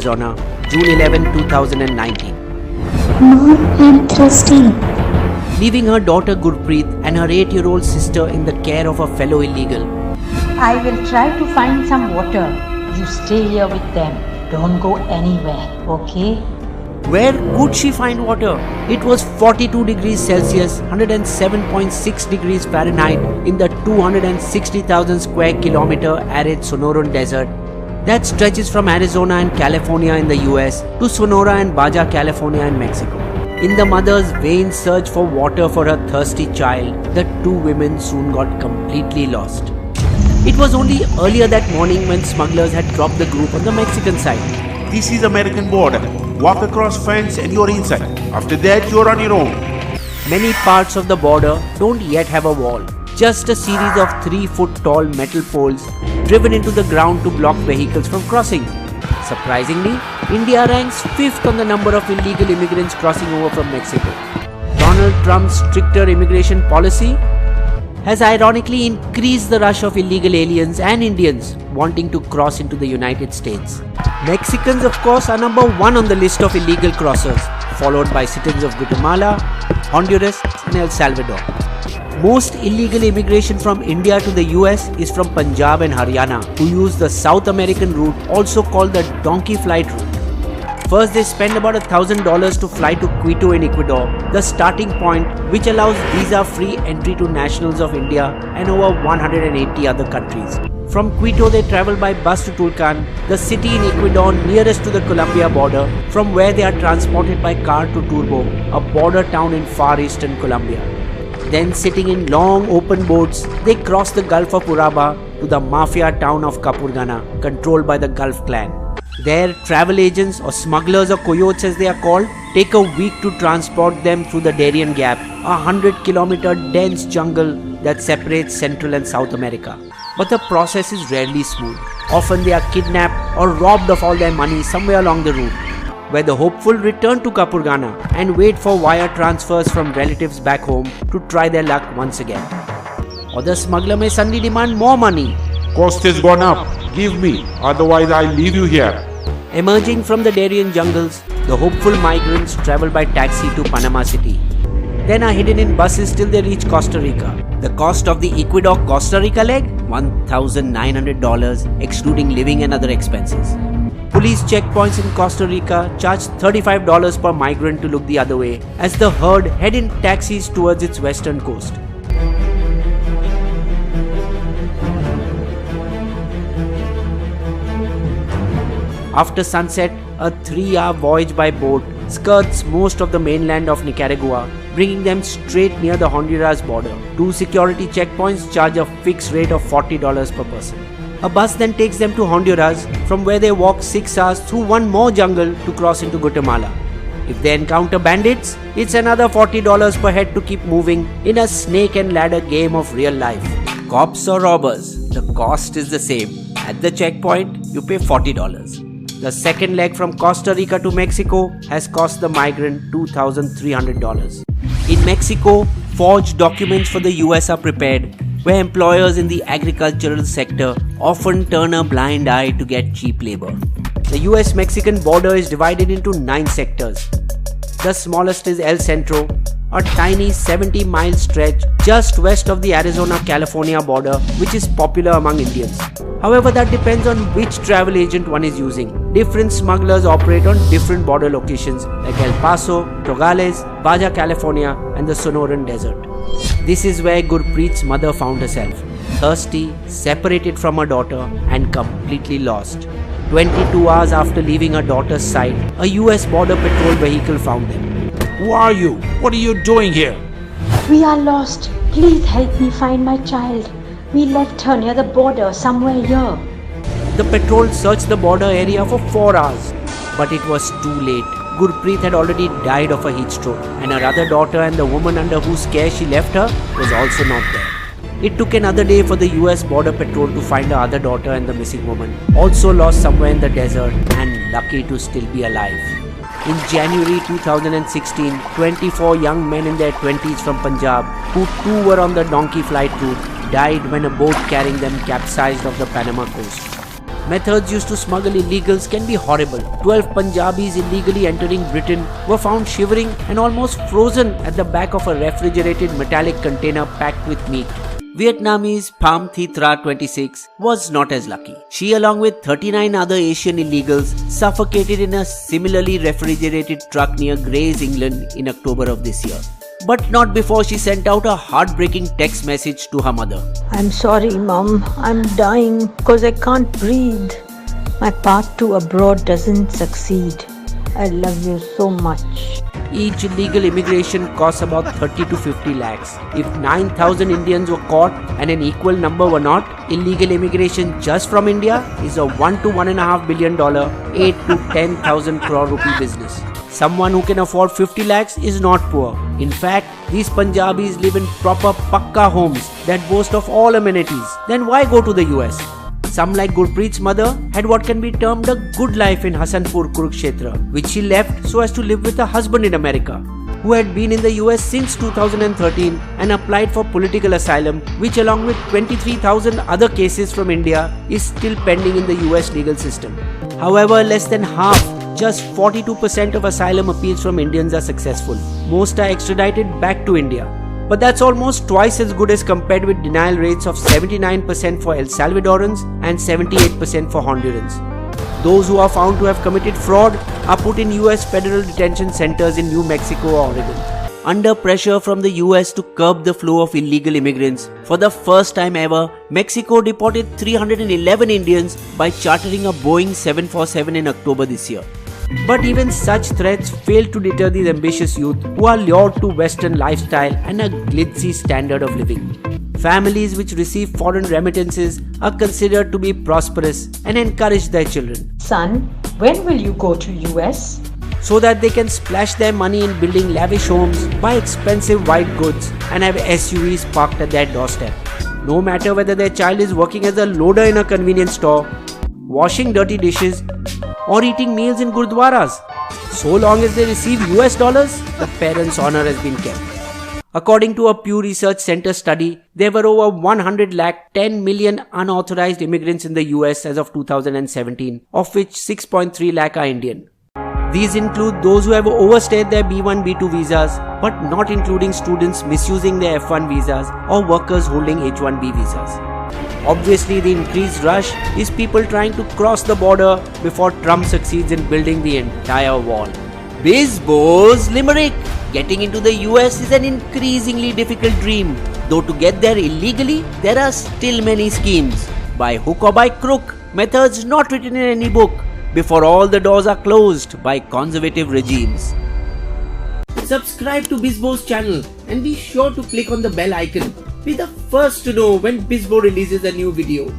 Arizona, June 11, 2019. More interesting. Leaving her daughter Gurpreet and her 8-year-old sister in the care of a fellow illegal. I will try to find some water. You stay here with them. Don't go anywhere, okay? Where could she find water? It was 42 degrees Celsius, 107.6 degrees Fahrenheit in the 260,000 square kilometer arid Sonoran Desert that stretches from Arizona and California in the US to Sonora and Baja California in Mexico. In the mother's vain search for water for her thirsty child, the two women soon got completely lost. It was only earlier that morning when smugglers had dropped the group on the Mexican side. This is American border. Walk across fence and you're inside. After that, you're on your own. Many parts of the border don't yet have a wall. Just a series of 3-foot tall metal poles driven into the ground to block vehicles from crossing. Surprisingly, India ranks 5th on the number of illegal immigrants crossing over from Mexico. Donald Trump's stricter immigration policy has ironically increased the rush of illegal aliens and Indians wanting to cross into the United States. Mexicans, of course, are number 1 on the list of illegal crossers, followed by citizens of Guatemala, Honduras and El Salvador. Most illegal immigration from India to the US is from Punjab and Haryana, who use the South American route, also called the donkey flight route. First, they spend about $1,000 to fly to Quito in Ecuador, the starting point which allows visa-free entry to nationals of India and over 180 other countries. From Quito, they travel by bus to Tulcan, the city in Ecuador nearest to the Colombia border, from where they are transported by car to Turbo, a border town in far eastern Colombia. Then, sitting in long open boats, they cross the Gulf of Urabá to the mafia town of Capurganá, controlled by the Gulf clan. There, travel agents or smugglers or coyotes as they are called, take a week to transport them through the Darien Gap, a 100-kilometer dense jungle that separates Central and South America. But the process is rarely smooth. Often they are kidnapped or robbed of all their money somewhere along the route, where the hopeful return to Capurganá and wait for wire transfers from relatives back home to try their luck once again. Or the smuggler may suddenly demand more money. Cost has gone up. Give me, otherwise I'll leave you here. Emerging from the Darien jungles, the hopeful migrants travel by taxi to Panama City. Then are hidden in buses till they reach Costa Rica. The cost of the Ecuador-Costa Rica leg? $1,900, excluding living and other expenses. Police checkpoints in Costa Rica charge $35 per migrant to look the other way as the herd head in taxis towards its western coast. After sunset, a 3-hour voyage by boat skirts most of the mainland of Nicaragua, bringing them straight near the Honduras border. 2 security checkpoints charge a fixed rate of $40 per person. A bus then takes them to Honduras, from where they walk 6 hours through one more jungle to cross into Guatemala. If they encounter bandits, it's another $40 per head to keep moving in a snake and ladder game of real life. Cops or robbers, the cost is the same. At the checkpoint, you pay $40. The second leg from Costa Rica to Mexico has cost the migrant $2,300. In Mexico, forged documents for the US are prepared, where employers in the agricultural sector often turn a blind eye to get cheap labor. The US-Mexican border is divided into 9 sectors. The smallest is El Centro, a tiny 70-mile stretch just west of the Arizona-California border, which is popular among Indians. However, that depends on which travel agent one is using. Different smugglers operate on different border locations like El Paso, Nogales, Baja California and the Sonoran Desert. This is where Gurpreet's mother found herself, thirsty, separated from her daughter and completely lost. 22 hours after leaving her daughter's side, a US border patrol vehicle found them. Who are you? What are you doing here? We are lost. Please help me find my child. We left her near the border somewhere here. The patrol searched the border area for 4 hours, but it was too late. Gurpreet had already died of a heat stroke, and her other daughter and the woman under whose care she left her was also not there. It took another day for the US Border Patrol to find her other daughter and the missing woman, also lost somewhere in the desert and lucky to still be alive. In January 2016, 24 young men in their 20s from Punjab, who too were on the donkey flight route, died when a boat carrying them capsized off the Panama coast. Methods used to smuggle illegals can be horrible. 12 Punjabis illegally entering Britain were found shivering and almost frozen at the back of a refrigerated metallic container packed with meat. Vietnamese Pham Thi Tra 26 was not as lucky. She, along with 39 other Asian illegals, suffocated in a similarly refrigerated truck near Grays, England in October of this year. But not before she sent out a heartbreaking text message to her mother. I'm sorry, Mom. I'm dying because I can't breathe. My path to abroad doesn't succeed. I love you so much. Each illegal immigration costs about 30 to 50 lakhs. If 9,000 Indians were caught and an equal number were not, illegal immigration just from India is a $1 to $1.5 billion, 8 to 10,000 crore rupee business. Someone who can afford 50 lakhs is not poor. In fact, these Punjabis live in proper pakka homes that boast of all amenities. Then why go to the US? Some, like Gurpreet's mother, had what can be termed a good life in Hasanpur, Kurukshetra, which she left so as to live with a husband in America, who had been in the US since 2013 and applied for political asylum, which along with 23,000 other cases from India is still pending in the US legal system. However, less than half, just 42% of asylum appeals from Indians are successful. Most are extradited back to India. But that's almost twice as good as compared with denial rates of 79% for El Salvadorans and 78% for Hondurans. Those who are found to have committed fraud are put in US federal detention centers in New Mexico or Oregon. Under pressure from the US to curb the flow of illegal immigrants, for the first time ever, Mexico deported 311 Indians by chartering a Boeing 747 in October this year. But even such threats fail to deter these ambitious youth who are lured to Western lifestyle and a glitzy standard of living. Families which receive foreign remittances are considered to be prosperous and encourage their children. Son, when will you go to US? So that they can splash their money in building lavish homes, buy expensive white goods and have SUVs parked at their doorstep. No matter whether their child is working as a loader in a convenience store, washing dirty dishes, or eating meals in gurdwaras. So long as they receive US dollars, the parents' honor has been kept. According to a Pew Research Center study, there were over 10 million unauthorized immigrants in the US as of 2017, of which 6.3 lakh are Indian. These include those who have overstayed their B1, B2 visas, but not including students misusing their F1 visas or workers holding H1B visas. Obviously, the increased rush is people trying to cross the border before Trump succeeds in building the entire wall. Bizbo's Limerick! Getting into the US is an increasingly difficult dream. Though to get there illegally, there are still many schemes. By hook or by crook, methods not written in any book, before all the doors are closed by conservative regimes. Subscribe to Bizbo's channel and be sure to click on the bell icon. Be the first to know when Bizbo releases a new video.